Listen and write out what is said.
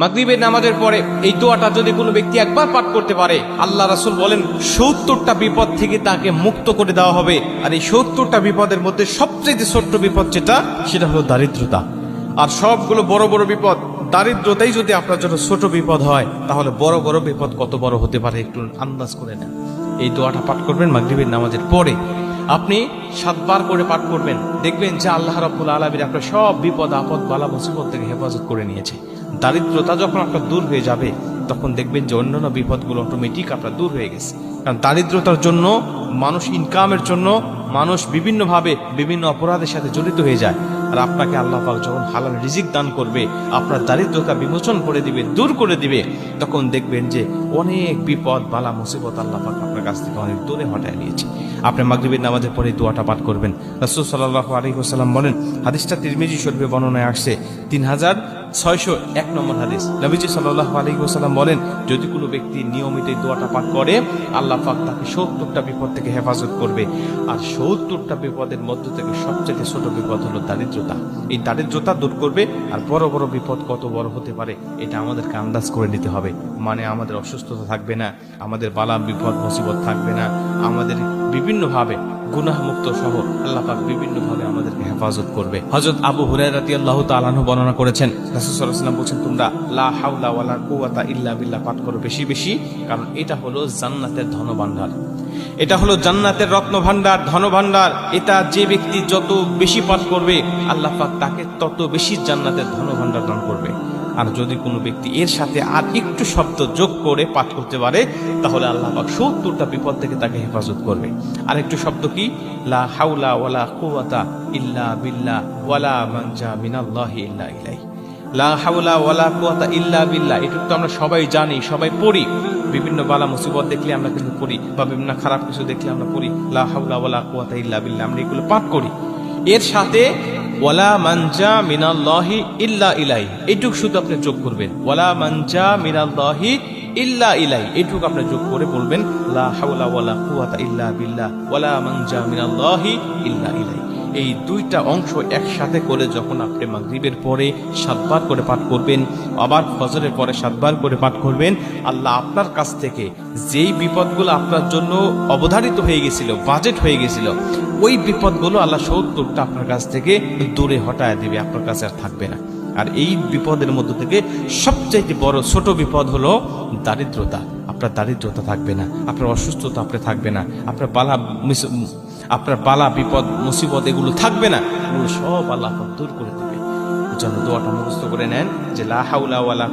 মাগরিবের নামাজের পরে এই দোয়াটা যদি কোনো ব্যক্তি একবার পাঠ করতে পারে, আল্লাহ রাসূল বলেন ৭০টা বিপদ থেকে তাকে মুক্ত করে দেওয়া হবে। আর এই ৭০টা বিপদের মধ্যে সবচেয়ে ছোট্ট বিপদ যেটা, সেটা হলো দারিদ্রতা। আর সবগুলো বড় বড় বিপদ, দারিদ্রতাই যদি আপনার জন্য ছোট বিপদ হয়, তাহলে বড় বড় বিপদ কত বড় হতে পারে একটু আন্দাজ করে নেন। এই দোয়াটা পাঠ করবেন মাগরিবের নামাজের পরে, আপনি ৭ বার করে পাঠ করবেন, দেখবেন যে আল্লাহ রাব্বুল আলামিন আপনার সব বিপদ আপদ বালা মুসিবত থেকে হেফাজত করে নিয়েছে। দারিদ্রতা যখন আপনার দূর হয়ে যাবে, তখন দেখবেন যে অন্যান্য বিপদগুলো অটোমেটিক আপনার দূর হয়ে গেছে। কারণ দারিদ্রতার জন্য মানুষ, ইনকামের জন্য মানুষ বিভিন্নভাবে বিভিন্ন অপরাধের সাথে জড়িত হয়ে যায়। আর আপনাকে আল্লাহ পাক যখন হালাল রিজিক দান করবে, আপনার দারিদ্রতা বিমোচন করে দিবে, দূর করে দিবে, তখন দেখবেন যে অনেক বিপদ বালা মুসিবত আল্লাহ পাক আপনার কাছ থেকে অনেক দূরে হটায় নিয়েছে। আপনি মাগরিবের নামাজের পরে দোয়াটা পাঠ করবেন। রাসূল সাল্লাল্লাহু আলাইহি ওয়াসাল্লাম বলেন, হাদিসটা তিরমিজি শরীফে বর্ণনায় আসছে, 3601 নম্বর হাদিস। নবীজি সাল্লাল্লাহু আলাইহি ওয়াসাল্লাম বলেন, যদি কোনো ব্যক্তি নিয়মিত এই দোয়াটা পাঠ করে, আল্লাহ পাক তাকে ৭০টা বিপদ থেকে হেফাজত করবে। আর ৭০টা বিপদের মধ্য থেকে সবচেয়ে ছোট বিপদ হলো দারিদ্রতা। এই দারিদ্রতা দূর করবে। আর বড় বড় বিপদ কত বড় হতে পারে এটা আমাদেরকে আন্দাজ করে নিতে হবে। মানে আমাদের অসুস্থতা থাকবে না, আমাদের বালা বিপদ মুসিবত থাকবে না, আমাদের বিভিন্নভাবে গুনাহ মুক্ত সহ আল্লাহ পাক বিভিন্নভাবে আমাদেরকে হেফাজত করবে। হযরত আবু হুরায়রা রাদিয়াল্লাহু তাআলা আনহু বর্ণনা করেছেন, রাসূল সাল্লাল্লাহু আলাইহি ওয়াসাল্লাম বলেছেন, তোমরা লা হাওলা ওয়ালা কুওয়াতা ইল্লা বিল্লাহ পাঠ করো বেশি বেশি, কারণ এটা হলো জান্নাতের ধনভাণ্ডার, এটা হলো জান্নাতের রত্ন ভাণ্ডার, ধন ভাণ্ডার। এটা যে ব্যক্তি যত বেশি পাঠ করবে, আল্লাহ পাক তাকে তত বেশি জান্নাতের ধন ভাণ্ডার দান করবে। আর যদি কোনো ব্যক্তি এর সাথে আর একটু শব্দ যোগ করে পাঠ করতে পারে, তাহলে আল্লাহ পাক ৭০টা বিপদ থেকে তাকে হেফাজত করবে। আর একটু শব্দ কি, লা হাওলা ওয়ালা কুওয়াতা ইল্লা বিল্লাহ ওয়ালা মানজা মিনাল্লাহি ইল্লা ইলাইহি। লা হাওলা ওয়ালা কুওয়াতা ইল্লা বিল্লাহ, এটুকু তো আমরা সবাই জানি, সবাই পড়ি। বিভিন্ন বালা মুসিবত দেখলে আমরা কিন্তু পড়ি, বা বিভিন্ন খারাপ কিছু দেখলে আমরা পড়ি, লা হাওলা ওয়ালা কুওয়াতা ইল্লা বিল্লাহ, আমরা এগুলো পাঠ করি। এর সাথে ওয়ালা মানজা মিনাল্লাহি ইল্লা ইলাইহি, এটুকু শুধু আপনি যোগ করবেন, ওয়ালা মানজা মিনাল্লাহি ইল্লা ইলাইহি, এটুকু আপনি যোগ করে বলবেন, লা হাওলা ওয়ালা কুওয়াতা ইল্লা বিল্লাহ ওয়ালা মানজা মিনাল্লাহি ইল্লা ইলাইহি। এই দুইটা অংশ একসাথে করে যখন আপনি মাগরিবের পরে ৭ বার করে পাঠ করবেন, আবার ফজরের পরে ৭ বার করে পাঠ করবেন, আল্লাহ আপনার কাছ থেকে যেই বিপদগুলো আপনার জন্য অবধারিত হয়ে গেছিল, বাজেট হয়ে গেছিল, ওই বিপদগুলো আল্লাহ ৭০টা আপনার কাছ থেকে দূরে হটায় দিবে, আপনার কাছে আর থাকবে না। আর এই বিপদের মধ্য থেকে সবচাইতে বড় ছোট বিপদ হলো দারিদ্রতা। আপনার দারিদ্রতা থাকবে না, আপনার অসুস্থতা আপনার থাকবে না, আপনার বালা বিপদ মুসিবত এগুলো থাকবে না, এগুলো সব আল্লাহ দূর করে দেবে। এই জন্য দোয়াটা মুখস্থ করে নেন যে লা হাওলা ওয়ালা